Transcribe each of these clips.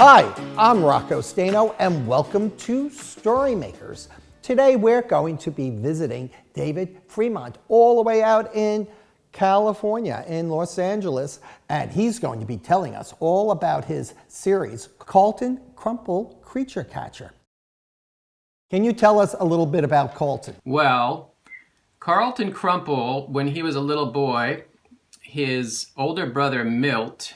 Hi, I'm Rocco Stano and welcome to StoryMakers. Today we're going to be visiting David Fremont all the way out in California, in Los Angeles, and he's going to be telling us all about his series, CARLTON CRUMPLE CREATURE CATCHER. Can you tell us a little bit about CARLTON? Well, CARLTON Crumple, when he was a little boy, his older brother Milt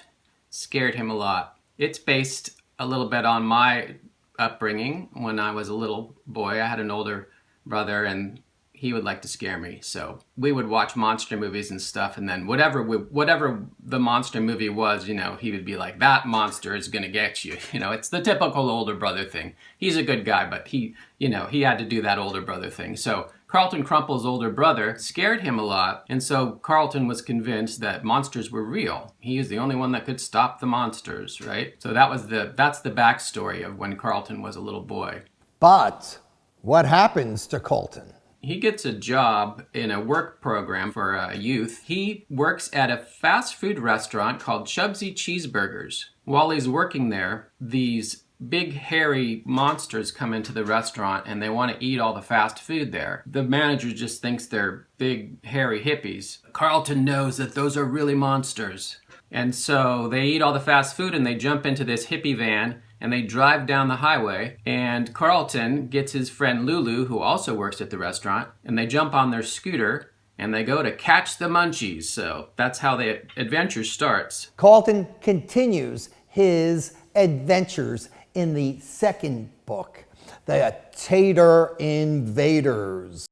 scared him a lot. It's based a little bit on my upbringing. When I was a little boy, I had an older brother and he would like to scare me. So we would watch monster movies and stuff, and then whatever the monster movie was, you know, he would be like, that monster is gonna get you. You know, it's the typical older brother thing. He's a good guy, but he had to do that older brother thing. So CARLTON Crumple's older brother scared him a lot, and so CARLTON was convinced that monsters were real. He is the only one that could stop the monsters, right? So that's the backstory of when CARLTON was a little boy. But what happens to CARLTON? He gets a job in a work program for youth. He works at a fast food restaurant called Chubbzy Cheeseburgers. While he's working there, these big hairy monsters come into the restaurant and they want to eat all the fast food there. The manager just thinks they're big hairy hippies. CARLTON knows that those are really monsters. And so they eat all the fast food and they jump into this hippie van and they drive down the highway, and CARLTON gets his friend Lulu, who also works at the restaurant, and they jump on their scooter and they go to catch the Munchies. So that's how the adventure starts. CARLTON continues his adventures in the second book, the Tater Invaders.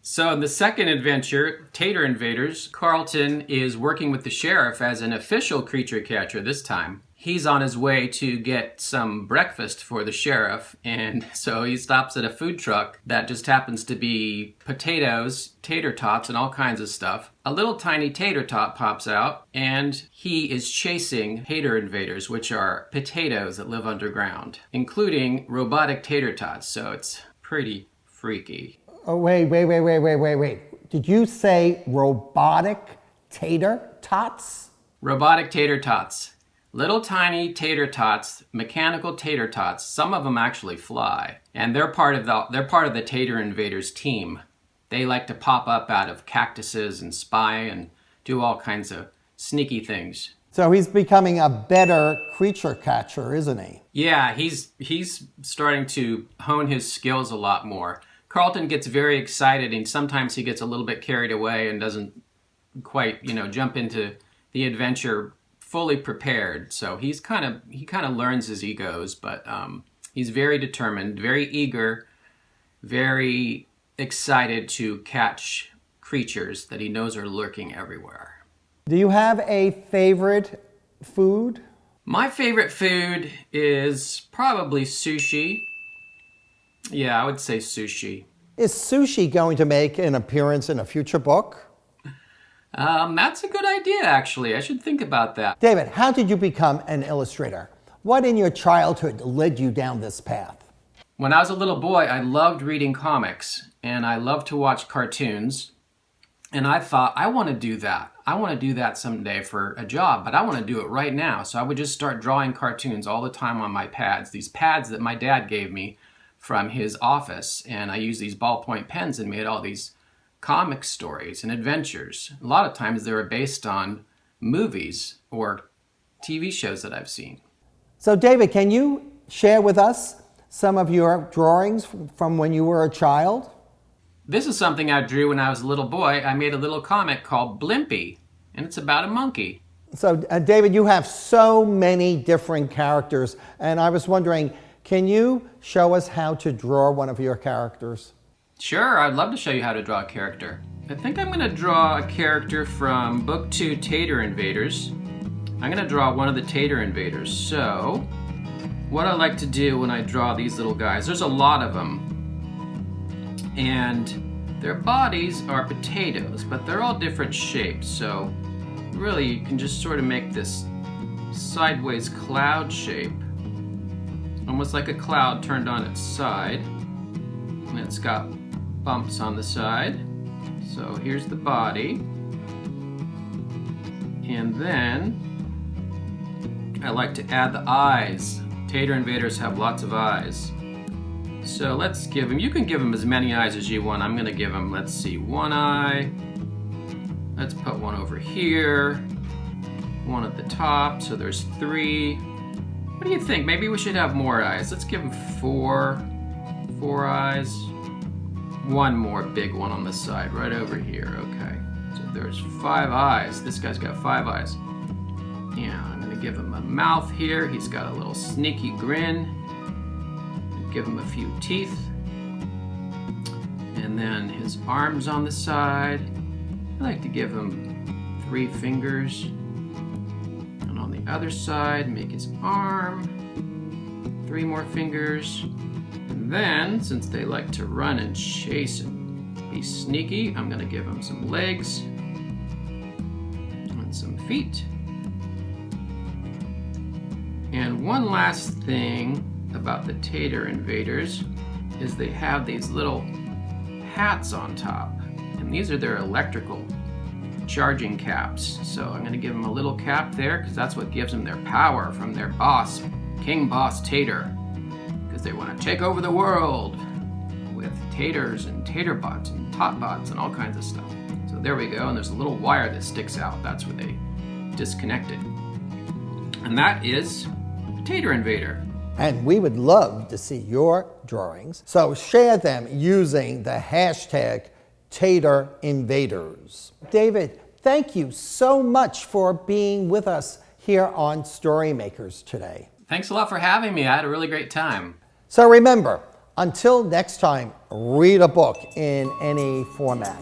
So in the second adventure, Tater Invaders, CARLTON is working with the sheriff as an official creature catcher this time. He's on his way to get some breakfast for the sheriff, and so he stops at a food truck that just happens to be potatoes, tater tots, and all kinds of stuff. A little tiny tater tot pops out, and he is chasing Tater Invaders, which are potatoes that live underground, including robotic tater tots, so it's pretty freaky. Oh, wait. Did you say robotic tater tots? Robotic tater tots. Little tiny tater tots, mechanical tater tots. Some of them actually fly, and they're part of the Tater Invaders team. They like to pop up out of cactuses and spy and do all kinds of sneaky things. So he's becoming a better creature catcher, isn't he? Yeah, he's starting to hone his skills a lot more. CARLTON gets very excited, and sometimes he gets a little bit carried away and doesn't quite, jump into the adventure fully prepared. So he kind of learns as he goes, but he's very determined, very eager, very excited to catch creatures that he knows are lurking everywhere. Do you have a favorite food? My favorite food is probably sushi. Yeah, I would say sushi. Is sushi going to make an appearance in a future book? That's a good idea, actually. I should think about that. David, how did you become an illustrator? What in your childhood led you down this path? When I was a little boy, I loved reading comics, and I loved to watch cartoons. And I thought, I want to do that. I want to do that someday for a job, but I want to do it right now. So I would just start drawing cartoons all the time on my pads, these pads that my dad gave me from his office. And I used these ballpoint pens and made all these comic stories and adventures. A lot of times they were based on movies or TV shows that I've seen. So David, can you share with us some of your drawings from when you were a child? This is something I drew when I was a little boy. I made a little comic called Blimpy, and it's about a monkey. So David, you have so many different characters, and I was wondering, can you show us how to draw one of your characters? Sure, I'd love to show you how to draw a character. I think I'm going to draw a character from Book 2, Tater Invaders. I'm going to draw one of the Tater Invaders. So, what I like to do when I draw these little guys, there's a lot of them. And their bodies are potatoes, but they're all different shapes. So, really, you can just sort of make this sideways cloud shape. Almost like a cloud turned on its side. And it's got bumps on the side. So here's the body. And then I like to add the eyes. Tater Invaders have lots of eyes. So let's give him, you can give him as many eyes as you want. I'm gonna give him, let's see, one eye. Let's put one over here. One at the top, so there's 3. What do you think? Maybe we should have more eyes. Let's give him 4 eyes. One more big one on the side, right over here, okay. So there's 5 eyes. This guy's got 5 eyes. Yeah, I'm gonna give him a mouth here. He's got a little sneaky grin. Give him a few teeth. And then his arms on the side. I like to give him 3 fingers. And on the other side, make his arm. 3 more fingers. And then, since they like to run and chase and be sneaky, I'm gonna give him some legs and some feet. And one last thing about the Tater Invaders is they have these little hats on top, and these are their electrical charging caps. So I'm going to give them a little cap there because that's what gives them their power from their boss, King Boss Tater, because they want to take over the world with taters and tater bots and tot bots and all kinds of stuff. So there we go, and there's a little wire that sticks out. That's where they disconnect it. And that is a Tater Invader. And we would love to see your drawings, so share them using the hashtag Tater Invaders. David, thank you so much for being with us here on StoryMakers today. Thanks a lot for having me. I had a really great time. So remember, until next time, read a book in any format.